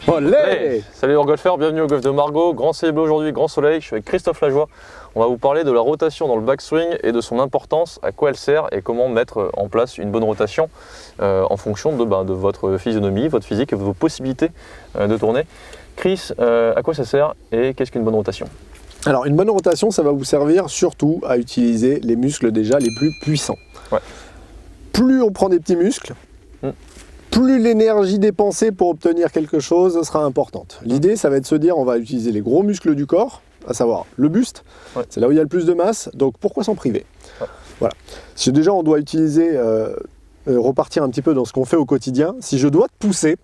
Olé! Hey, salut les golfeurs, bienvenue au golf de Margaux. Grand ciel aujourd'hui, grand soleil. Je suis avec Christophe Lajoie. On va vous parler de la rotation dans le backswing et de son importance, à quoi elle sert et comment mettre en place une bonne rotation en fonction de votre physionomie, votre physique et de vos possibilités de tourner. Chris, à quoi ça sert et qu'est-ce qu'une bonne rotation? Alors une bonne rotation, ça va vous servir surtout à utiliser les muscles déjà les plus puissants. Ouais. Plus on prend des petits muscles, plus l'énergie dépensée pour obtenir quelque chose sera importante. L'idée, ça va être de se dire, on va utiliser les gros muscles du corps, à savoir le buste, c'est là où il y a le plus de masse, donc pourquoi s'en priver? Voilà. Si déjà on doit utiliser, repartir un petit peu dans ce qu'on fait au quotidien, si je dois te pousser,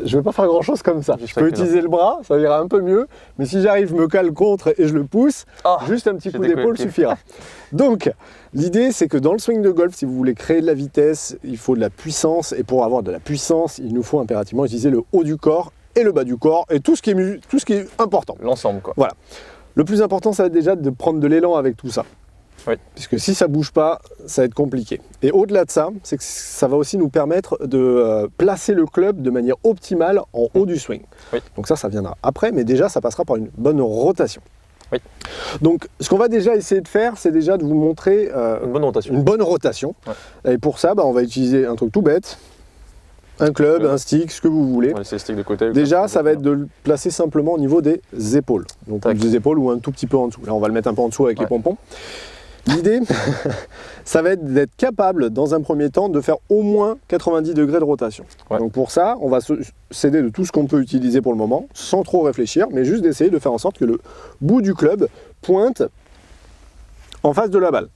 je ne vais pas faire grand chose comme ça. Je peux utiliser le bras, ça ira un peu mieux, mais si j'arrive, je me cale contre et je le pousse, juste un petit coup d'épaule suffira. Donc, l'idée, c'est que dans le swing de golf, si vous voulez créer de la vitesse, il faut de la puissance, et pour avoir de la puissance, il nous faut impérativement utiliser le haut du corps et le bas du corps, et tout ce qui est important. L'ensemble, quoi. Voilà. Le plus important, ça va être déjà de prendre de l'élan avec tout ça. Oui. Puisque si ça ne bouge pas, ça va être compliqué. Et au-delà de ça, c'est que ça va aussi nous permettre de placer le club de manière optimale en haut du swing. Oui. Donc ça viendra après, mais déjà, ça passera par une bonne rotation. Oui. Donc, ce qu'on va déjà essayer de faire, c'est déjà de vous montrer une bonne rotation. Ouais. Et pour ça, on va utiliser un truc tout bête. Un club, un stick, ce que vous voulez. On va laisser le stick de côté. Déjà, ça va être de le placer simplement au niveau des épaules. Donc, des épaules ou un tout petit peu en dessous. Là, on va le mettre un peu en dessous avec les pompons. L'idée, ça va être d'être capable, dans un premier temps, de faire au moins 90 degrés de rotation. Ouais. Donc pour ça, on va s'aider de tout ce qu'on peut utiliser pour le moment, sans trop réfléchir, mais juste d'essayer de faire en sorte que le bout du club pointe en face de la balle.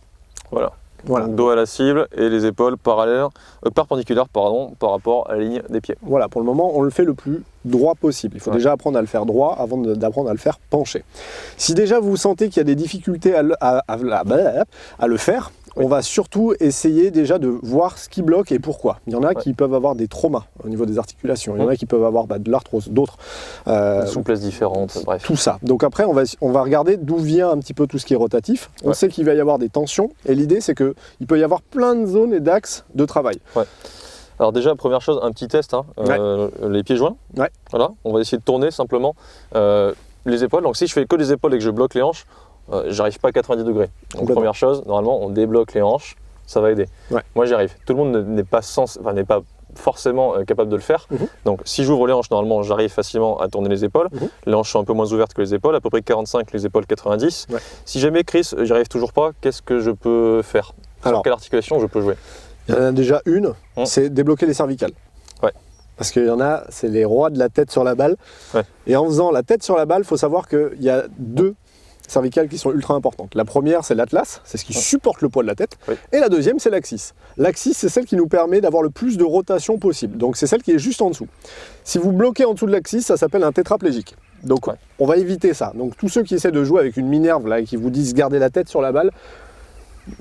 Voilà. Donc, dos à la cible et les épaules perpendiculaires par rapport à la ligne des pieds. Voilà, pour le moment, on le fait le plus droit possible. Il faut déjà apprendre à le faire droit avant d'apprendre à le faire pencher. Si déjà vous sentez qu'il y a des difficultés à le faire, on va surtout essayer déjà de voir ce qui bloque et pourquoi. Il y en a qui peuvent avoir des traumas au niveau des articulations, il y en a qui peuvent avoir de l'arthrose, d'autres. Des souplesses différentes, bref. Tout ça. Donc après, on va regarder d'où vient un petit peu tout ce qui est rotatif. On sait qu'il va y avoir des tensions et l'idée c'est qu'il peut y avoir plein de zones et d'axes de travail. Ouais. Alors déjà, première chose, un petit test, les pieds joints. Ouais. Voilà, on va essayer de tourner simplement les épaules. Donc si je fais que les épaules et que je bloque les hanches, j'arrive pas à 90 degrés. Donc première chose, normalement on débloque les hanches, ça va aider. Ouais. Moi j'y arrive. Tout le monde n'est pas forcément capable de le faire. Donc si j'ouvre les hanches, normalement j'arrive facilement à tourner les épaules. Les hanches sont un peu moins ouvertes que les épaules, à peu près 45, les épaules 90. Ouais. Si jamais Chris, j'y arrive toujours pas, qu'est-ce que je peux faire? Sur quelle articulation je peux jouer? Il y en a déjà une, c'est débloquer les cervicales. Ouais. Parce qu'il y en a, c'est les rois de la tête sur la balle. Ouais. Et en faisant la tête sur la balle, il faut savoir qu'il y a deux cervicales qui sont ultra importantes. La première, c'est l'atlas, c'est ce qui supporte le poids de la tête. Oui. Et la deuxième, c'est l'axis. L'axis, c'est celle qui nous permet d'avoir le plus de rotation possible. Donc c'est celle qui est juste en dessous. Si vous bloquez en dessous de l'axis, ça s'appelle un tétraplégique. Donc on va éviter ça. Donc tous ceux qui essaient de jouer avec une minerve là, et qui vous disent garder la tête sur la balle,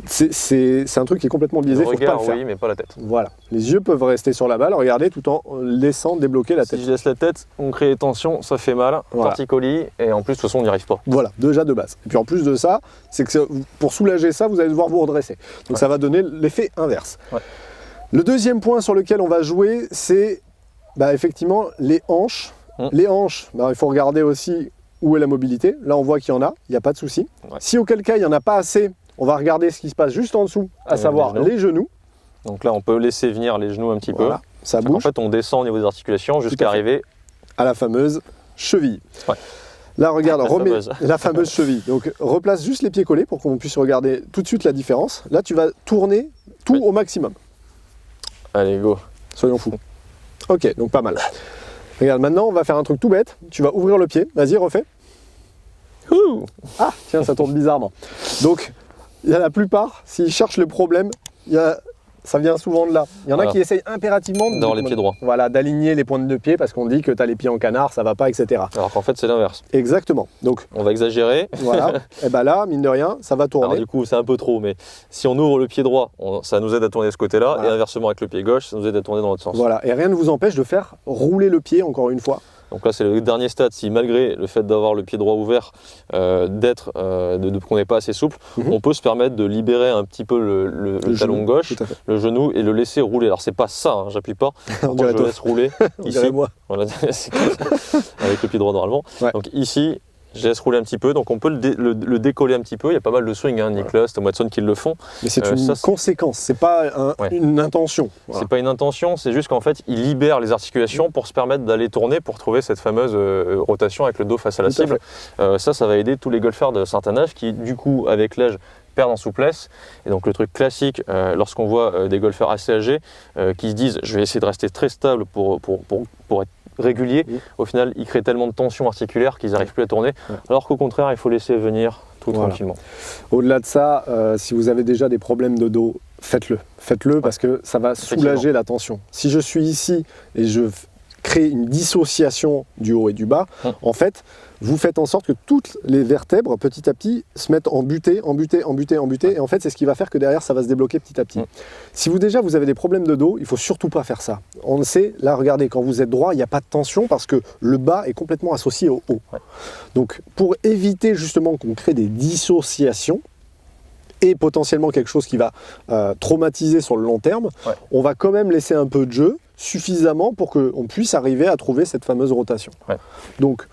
c'est un truc qui est complètement biaisé, il ne faut pas le faire. Oui, mais pas la tête. Voilà, les yeux peuvent rester sur la balle, regardez, tout en laissant débloquer la tête. Si je laisse la tête, on crée des tensions, ça fait mal, torticolis, et en plus, de toute façon, on n'y arrive pas. Voilà, déjà de base. Et puis en plus de ça, c'est que pour soulager ça, vous allez devoir vous redresser. Donc ça va donner l'effet inverse. Ouais. Le deuxième point sur lequel on va jouer, c'est effectivement les hanches. Les hanches, il faut regarder aussi où est la mobilité. Là, on voit qu'il y en a, il n'y a pas de souci. Ouais. Si auquel cas, il n'y en a pas assez, on va regarder ce qui se passe juste en dessous, à savoir les genoux. Donc là, on peut laisser venir les genoux un petit peu. Ça bouge. En fait, on descend au niveau des articulations jusqu'à arriver à la fameuse cheville. Ouais. Là, regarde, la fameuse cheville. Donc, replace juste les pieds collés pour qu'on puisse regarder tout de suite la différence. Là, tu vas tourner tout au maximum. Allez, go. Soyons fous. Ok, donc pas mal. Regarde, maintenant, on va faire un truc tout bête. Tu vas ouvrir le pied. Vas-y, refais. Ah, tiens, ça tourne bizarrement. Donc, il y a la plupart, s'ils cherchent le problème, ça vient souvent de là. Il y en a qui essayent impérativement d'avoir les pieds droits. Voilà, d'aligner les pointes de pied parce qu'on dit que tu as les pieds en canard, ça va pas, etc. Alors qu'en fait, c'est l'inverse. Exactement. Donc, on va exagérer. Voilà. Et là, mine de rien, ça va tourner. Alors du coup, c'est un peu trop, mais si on ouvre le pied droit, ça nous aide à tourner de ce côté-là, et inversement avec le pied gauche, ça nous aide à tourner dans l'autre sens. Voilà. Et rien ne vous empêche de faire rouler le pied, encore une fois. Donc là, c'est le dernier stade. Si malgré le fait d'avoir le pied droit ouvert, qu'on n'est pas assez souple, on peut se permettre de libérer un petit peu le talon gauche, le genou, et le laisser rouler. Alors c'est pas ça, hein, j'appuie pas. Je laisse rouler ici. Moi. Voilà, c'est comme ça, avec le pied droit normalement. Ouais. Donc ici, je laisse rouler un petit peu, donc on peut le décoller un petit peu. Il y a pas mal de swings, hein, Nicklaus, Tom Watson qui le font. Mais c'est une conséquence, c'est pas une intention. Voilà. C'est pas une intention, c'est juste qu'en fait, il libère les articulations pour se permettre d'aller tourner, pour trouver cette fameuse rotation avec le dos face à la cible. Ça va aider tous les golfeurs de certain âge qui, du coup, avec l'âge, perdent en souplesse. Et donc le truc classique, lorsqu'on voit des golfeurs assez âgés qui se disent « je vais essayer de rester très stable pour être régulier », au final, ils créent tellement de tension articulaire qu'ils n'arrivent plus à tourner, alors qu'au contraire, il faut laisser venir tout tranquillement. Au-delà de ça, si vous avez déjà des problèmes de dos, faites-le. Faites-le parce que ça va soulager la tension. Si je suis ici et je crée une dissociation du haut et du bas, en fait, vous faites en sorte que toutes les vertèbres, petit à petit, se mettent en butée, et en fait, c'est ce qui va faire que derrière, ça va se débloquer petit à petit. Si vous avez des problèmes de dos, il ne faut surtout pas faire ça. On le sait, là, regardez, quand vous êtes droit, il n'y a pas de tension parce que le bas est complètement associé au haut. Donc, pour éviter justement qu'on crée des dissociations, et potentiellement quelque chose qui va traumatiser sur le long terme, on va quand même laisser un peu de jeu, suffisamment pour qu'on puisse arriver à trouver cette fameuse rotation. Donc,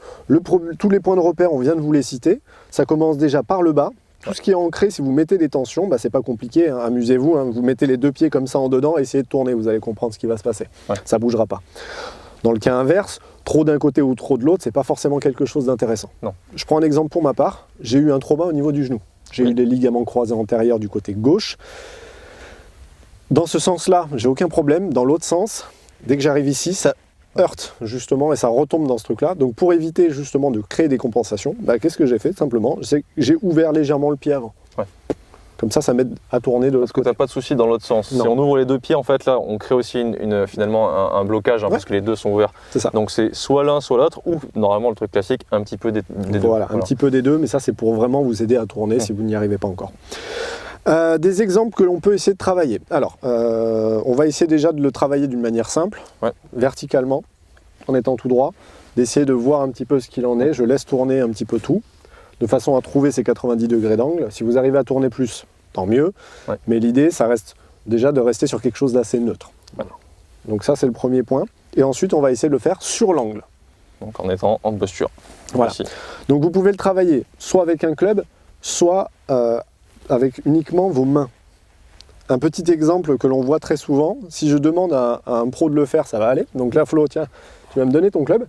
tous les points de repère, on vient de vous les citer. Ça commence déjà par le bas. Tout ce qui est ancré, si vous mettez des tensions, c'est pas compliqué, hein, amusez-vous. Hein, vous mettez les deux pieds comme ça en dedans, essayez de tourner, vous allez comprendre ce qui va se passer. Ça bougera pas. Dans le cas inverse, trop d'un côté ou trop de l'autre, c'est pas forcément quelque chose d'intéressant. Je prends un exemple pour ma part. J'ai eu un trauma au niveau du genou. J'ai eu des ligaments croisés antérieurs du côté gauche. Dans ce sens-là, j'ai aucun problème. Dans l'autre sens, dès que j'arrive ici, ça heurte justement et ça retombe dans ce truc-là. Donc pour éviter justement de créer des compensations, qu'est-ce que j'ai fait simplement? J'ai ouvert légèrement le pied avant. Comme ça m'aide à tourner de l'autre côté. Parce que tu n'as pas de souci dans l'autre sens. Si on ouvre les deux pieds, en fait, là, on crée aussi finalement un blocage, parce que les deux sont ouverts. C'est ça. Donc c'est soit l'un, soit l'autre, ou normalement le truc classique, un petit peu des deux. Voilà, un petit peu des deux, mais ça c'est pour vraiment vous aider à tourner si vous n'y arrivez pas encore. Des exemples que l'on peut essayer de travailler. Alors, on va essayer déjà de le travailler d'une manière simple, verticalement, en étant tout droit, d'essayer de voir un petit peu ce qu'il en est. Je laisse tourner un petit peu tout, de façon à trouver ces 90 degrés d'angle. Si vous arrivez à tourner plus, tant mieux. Mais l'idée, ça reste déjà de rester sur quelque chose d'assez neutre. Donc ça, c'est le premier point. Et ensuite, on va essayer de le faire sur l'angle. Donc en étant en posture. Voilà. Donc vous pouvez le travailler soit avec un club, soit avec uniquement vos mains. Un petit exemple que l'on voit très souvent, si je demande à un pro de le faire, ça va aller. Donc là, Flo, tiens, tu vas me donner ton club.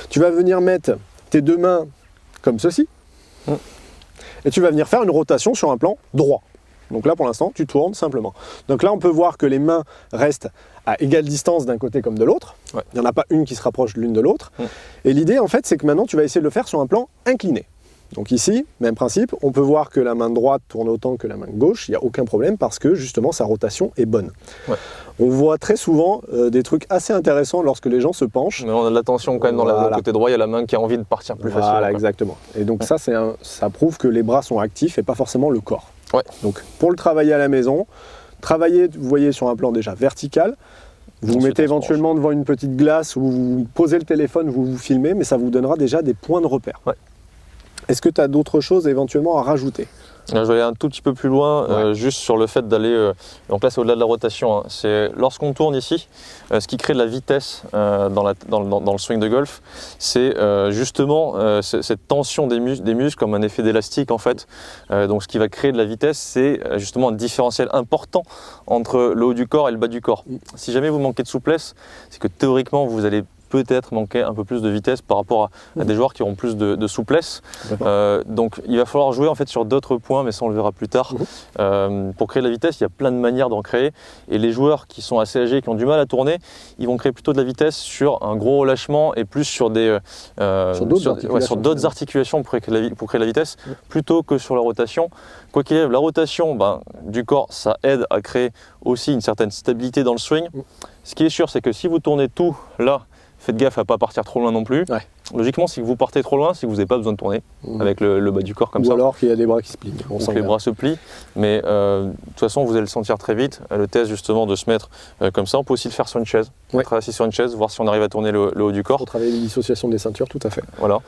Tu vas venir mettre tes deux mains comme ceci. Et tu vas venir faire une rotation sur un plan droit. Donc là, pour l'instant, tu tournes simplement. Donc là, on peut voir que les mains restent à égale distance d'un côté comme de l'autre. Il n'y en a pas une qui se rapproche de l'une de l'autre. Et l'idée, en fait, c'est que maintenant, tu vas essayer de le faire sur un plan incliné. Donc ici, même principe, on peut voir que la main droite tourne autant que la main gauche, il n'y a aucun problème parce que justement sa rotation est bonne. On voit très souvent des trucs assez intéressants lorsque les gens se penchent. Mais on a de la tension quand même dans le côté droit, il y a la main qui a envie de partir plus facilement. Voilà, exactement. Et donc ça prouve que les bras sont actifs et pas forcément le corps. Donc pour le travailler à la maison, travaillez, vous voyez, sur un plan déjà vertical. Vous mettez éventuellement devant une petite glace ou vous posez le téléphone, vous vous filmez, mais ça vous donnera déjà des points de repère. Est-ce que tu as d'autres choses éventuellement à rajouter? Je vais aller un tout petit peu plus loin, juste sur le fait d'aller. Donc là, c'est au-delà de la rotation. C'est lorsqu'on tourne ici, ce qui crée de la vitesse dans le swing de golf, c'est justement cette tension des muscles comme un effet d'élastique en fait. Donc ce qui va créer de la vitesse, c'est justement un différentiel important entre le haut du corps et le bas du corps. Si jamais vous manquez de souplesse, c'est que théoriquement, vous allez peut-être manquer un peu plus de vitesse par rapport à des joueurs qui auront plus de souplesse. Donc il va falloir jouer en fait sur d'autres points, mais ça on le verra plus tard. Pour créer de la vitesse, il y a plein de manières d'en créer. Et les joueurs qui sont assez âgés, qui ont du mal à tourner, ils vont créer plutôt de la vitesse sur un gros relâchement et plus sur d'autres articulations pour créer de la vitesse, plutôt que sur la rotation. Quoi qu'il arrive, la rotation du corps, ça aide à créer aussi une certaine stabilité dans le swing. Ce qui est sûr, c'est que si vous tournez tout là, faites gaffe à ne pas partir trop loin non plus. Logiquement, si vous partez trop loin, c'est que vous n'avez pas besoin de tourner avec le bas du corps comme ça. Ou alors qu'il y a des bras qui se plient. Donc les bras se plient, mais de toute façon, vous allez le sentir très vite. Le test justement de se mettre comme ça, on peut aussi le faire sur une chaise. Être assis sur une chaise, voir si on arrive à tourner le haut du corps. Pour travailler les dissociations des ceintures, tout à fait. Voilà.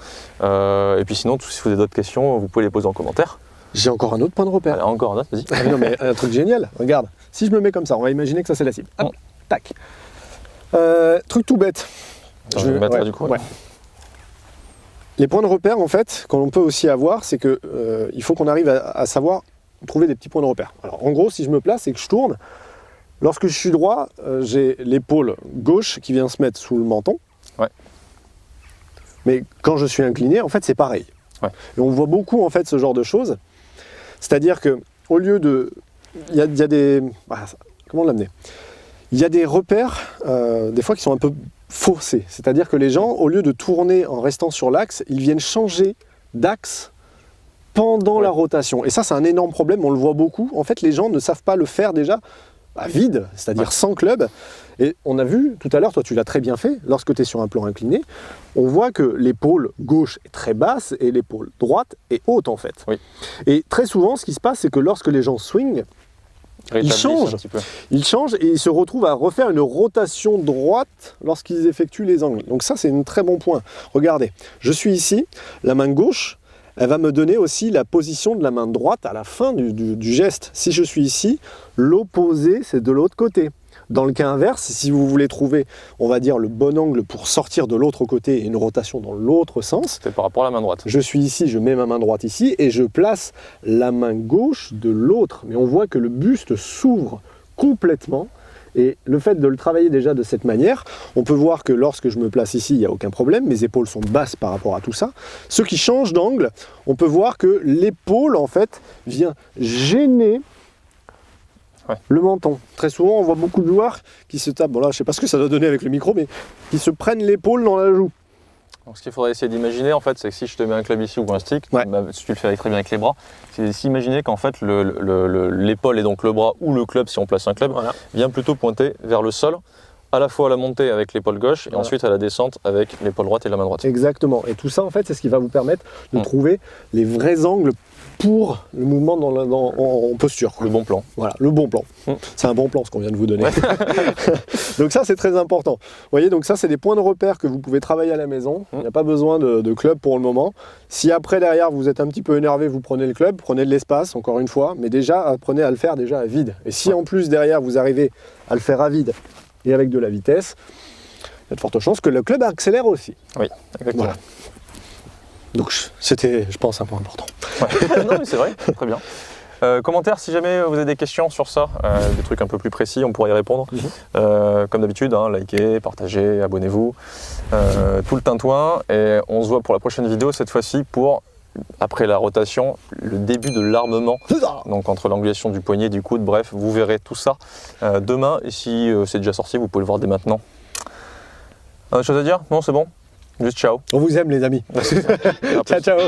Et puis sinon, si vous avez d'autres questions, vous pouvez les poser en commentaire. J'ai encore un autre point de repère. Allez, encore un autre, vas-y. Ah, non, mais un truc génial, regarde. Si je me mets comme ça, on va imaginer que ça c'est la cible. Hop, tac. Truc tout bête. Attends, je vais mettre du coup. Ouais. Les points de repère, en fait, qu'on peut aussi avoir, c'est que il faut qu'on arrive à savoir trouver des petits points de repère. Alors, en gros, si je me place et que je tourne, lorsque je suis droit, j'ai l'épaule gauche qui vient se mettre sous le menton. Ouais. Mais quand je suis incliné, en fait, c'est pareil. Ouais. Et on voit beaucoup, en fait, ce genre de choses. C'est-à-dire que, au lieu de, il y a des, comment l'amener ? Il y a des repères, des fois, qui sont un peu faussés. C'est-à-dire que les gens, au lieu de tourner en restant sur l'axe, ils viennent changer d'axe pendant la rotation. Et ça, c'est un énorme problème, on le voit beaucoup. En fait, les gens ne savent pas le faire déjà à vide, c'est-à-dire sans club. Et on a vu tout à l'heure, toi tu l'as très bien fait, lorsque tu es sur un plan incliné, on voit que l'épaule gauche est très basse et l'épaule droite est haute en fait. Oui. Et très souvent, ce qui se passe, c'est que lorsque les gens swingent, ils changent et ils se retrouvent à refaire une rotation droite lorsqu'ils effectuent les angles. Donc ça, c'est un très bon point. Regardez, je suis ici, la main gauche, elle va me donner aussi la position de la main droite à la fin du geste. Si je suis ici, l'opposé, c'est de l'autre côté. Dans le cas inverse, si vous voulez trouver, on va dire, le bon angle pour sortir de l'autre côté et une rotation dans l'autre sens, c'est par rapport à la main droite. Je suis ici, je mets ma main droite ici et je place la main gauche de l'autre. Mais on voit que le buste s'ouvre complètement. Et le fait de le travailler déjà de cette manière, on peut voir que lorsque je me place ici, il n'y a aucun problème, mes épaules sont basses par rapport à tout ça. Ce qui change d'angle, on peut voir que l'épaule, en fait, vient gêner le menton. Très souvent, on voit beaucoup de joueurs qui se tapent, bon là, je ne sais pas ce que ça doit donner avec le micro, mais qui se prennent l'épaule dans la joue. Donc, ce qu'il faudrait essayer d'imaginer, en fait, c'est que si je te mets un club ici ou un stick, si tu le fais très bien avec les bras, c'est s'imaginer qu'en fait, l'épaule et donc le bras ou le club, si on place un club, vient plutôt pointer vers le sol, à la fois à la montée avec l'épaule gauche et ensuite à la descente avec l'épaule droite et la main droite. Exactement. Et tout ça, en fait, c'est ce qui va vous permettre de trouver les vrais angles pour le mouvement en posture. Le bon plan. Voilà, le bon plan. C'est un bon plan ce qu'on vient de vous donner. Donc ça, c'est très important. Vous voyez, donc ça, c'est des points de repère que vous pouvez travailler à la maison. Il n'y a pas besoin de club pour le moment. Si après, derrière, vous êtes un petit peu énervé, vous prenez le club, prenez de l'espace, encore une fois, mais déjà, apprenez à le faire déjà à vide. Et si en plus, derrière, vous arrivez à le faire à vide et avec de la vitesse, il y a de fortes chances que le club accélère aussi. Oui, exactement. Voilà. Donc c'était, je pense, un point important. Ouais. Non, mais c'est vrai, très bien. Commentaires, si jamais vous avez des questions sur ça, des trucs un peu plus précis, on pourra y répondre. Comme d'habitude, likez, partagez, abonnez-vous, tout le tintouin. Et on se voit pour la prochaine vidéo, cette fois-ci pour, après la rotation, le début de l'armement. Donc entre l'angulation du poignet, du coude, bref, vous verrez tout ça demain. Et si c'est déjà sorti, vous pouvez le voir dès maintenant. Autre chose à dire? Non, c'est bon? Juste ciao. On vous aime les amis. Ciao, ciao.